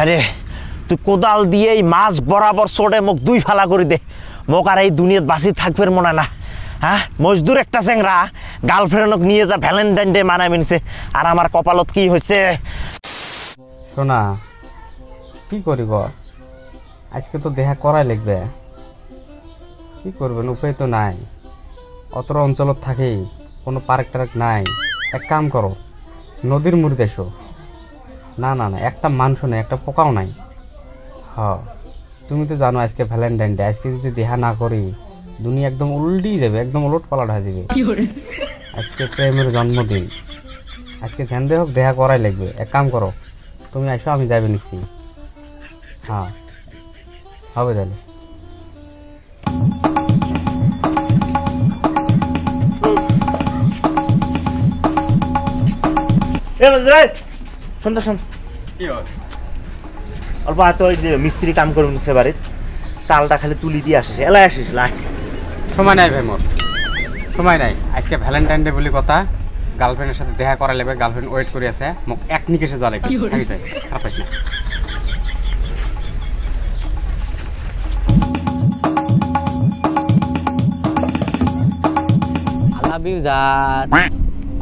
আরে তুই কোদাল দিয়ে এই মাছ বরাবর চড়ে মোক দুই ফালা করে দে, মোক আর এই দুনিয়াত বাঁচি থাকবে মনে না। হ্যাঁ, মজদুর একটা চেংরা গার্লফ্রেন্ডক নিয়ে যা ভ্যালেন্টাইন ডে মানায় মিনছে, আর আমার কপালত কি হয়েছে। শোনা কি করি গো, আজকে তো দেখা করাই লাগবে, কি করবেন, উপায় তো নাই। অতর অঞ্চলত থাকি কোনো পার্ক টার্ক নাই। এক কাম করো, নদীর মুড়ি এসো। না না না, একটা মানুষ নেই, একটা পোকাও নাই। হ্যাঁ, তুমি তো জানো আজকে ভ্যালেন্টাইন ডে, আজকে যদি দেখা না করি দুনিয়া একদম উল্টেই যাবে, একদম উলট পালট হয়ে যাবে। আজকে প্রেমের জন্মদিন, আজকে ঝ্যান্দে হোক দেখা করাই লাগবে। এক কাম করো, তুমি আসো, আমি যাবে নিচ্ছি। হ্যাঁ হবে তাহলে। শুনতে শুন, অল্প হয়তো ওই যে মিস্ত্রি কাম করবেন সে বাড়ির চালটা খালি তুলি দিয়ে আসিস, এলাই আসিস লাই। সময় নাই ভাই, মোর সময় নাই। আজকে ভ্যালেন্টাইন ডে বলে কথা, গার্লফ্রেন্ডের সাথে দেখা করা লাগবে। গার্লফ্রেন্ড ওয়েট করে আছে, মোক এক নিকেশে যাওয়া লাগবে। খারাপ পাইস না।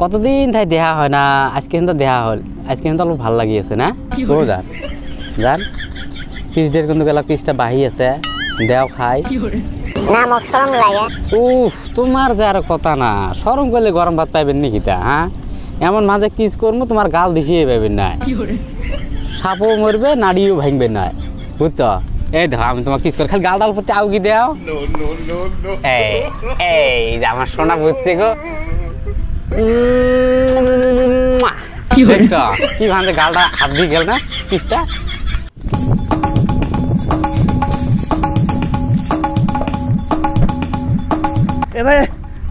কতদিন তাই দেখা হয় না, আজকে কিন্তু দেখা হল। আজকে কিন্তু অল্প ভাল লাগি আছে না। ও যান যান, কিসদের কিন্তু গেলা কিসটা বাহি আছে, দেও খাই না, মোক শরম লাগে। উফ, তোমার যে আর কথা না, শরম করলে গরম ভাত পাইবেন নাকি তা? হ্যাঁ, এমন মাঝে কিস করবো তোমার গাল দিছিয়ে পাইবেন না, সাপও মরবে, নাড়িও ভাঙবে না, বুঝছ? এই দেখো আমি তোমার কিস করে খালি গাল ডাল করতে আউগি দেও। এই যে আমার সোনা বুঝছে গো, দেখছ কি ভাঙছে, গালটা হাত দিয়ে গেল না কিসটা। এ ভাই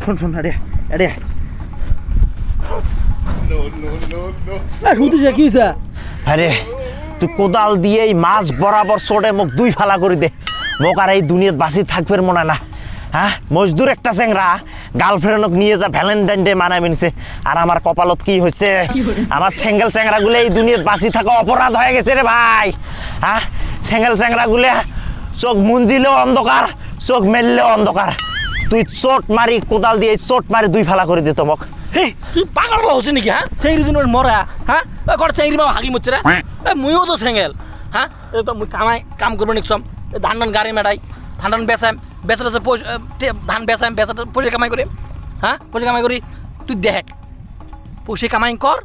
শোন শোন, আরে আরে শুধু কি হয়েছে? আরে তুই কোদাল দিয়ে এই মাছ বরাবর চড়ে মোক দুই ফালা করে দে, মোক আর এই দুনিয়াত বাঁচি থাকবে মনে না। হ্যাঁ, মজদুর একটা চেংরা গার্লফ্রেন্ডক নিয়ে যা ভ্যালেন্টাইন ডে মানায় মিনছে, আর আমার কপালত কি হয়েছে। আমার সিঙ্গেল চেংরাগুলো এই দুনিয়াত বাঁচি থাকা অপরাধ হয়ে গেছে রে ভাই। হ্যাঁ, সিঙ্গেল চেংরাগুলো চোখ মুঞ্জিলেও অন্ধকার, চোখ মেললেও অন্ধকার। তুই চোট মারি, কোদাল দিয়ে চোট মারি দুই ফালা করে দিত মোক। তুই পাগল হচ্ছে নাকি? হ্যাঁ, চেংড়ি দিন মরা। হ্যাঁ, ঘর চেংড়ি মা হাগি মুচ্ছে রে। মুইও তো সিঙ্গেল। হ্যাঁ, তো মুই কাম করবো নিকসম, ধান টান গাড়ি মেটাই, ধান টান বেচাম, বেচাতে ধান বেচাম, বেচাতে পয়সা কামাই করি। হ্যাঁ, পয়সা কামাই করি। তুই দেখ, পয়সা কামাই কর,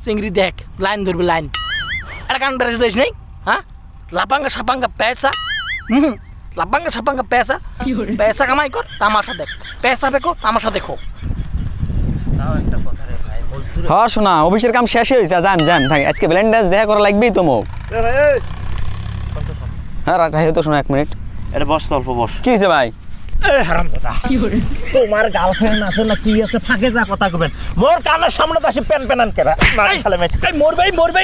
চিংড়ি দেখ, লাইন ধরবি লাইন। একটা কান বেড়াতে দিস নেই। হ্যাঁ, লাপাঙ্গা সাপাঙ্গা পেঁচা, লাপাঙ্গা সাপাঙ্গা পেঁচা, পেঁচা কামাই কর, তামাশা দেখ, পেঁচা দেখো, তামাশা দেখো। হ্যাঁ শোনা, অফিসের কাম শেষ হয়েছে, যাম যাম থাকি, আজকে ভ্যালেন্টাইন দেখা করা লাগবেই তো মোক। হ্যাঁ রাখা তো শোনা, এক মিনিট। আরে বস তো, অল্প বস। কি হয়েছে ভাই? হারামজাদা, তোমার গার্লফ্রেন্ড আছে না কি আছে, ফাঁকে যা কথা কবেন, মোর কানের সামনে তো আসি প্যান প্যানান কেরা মারি ফেলে মেছে। মরবে মরবে।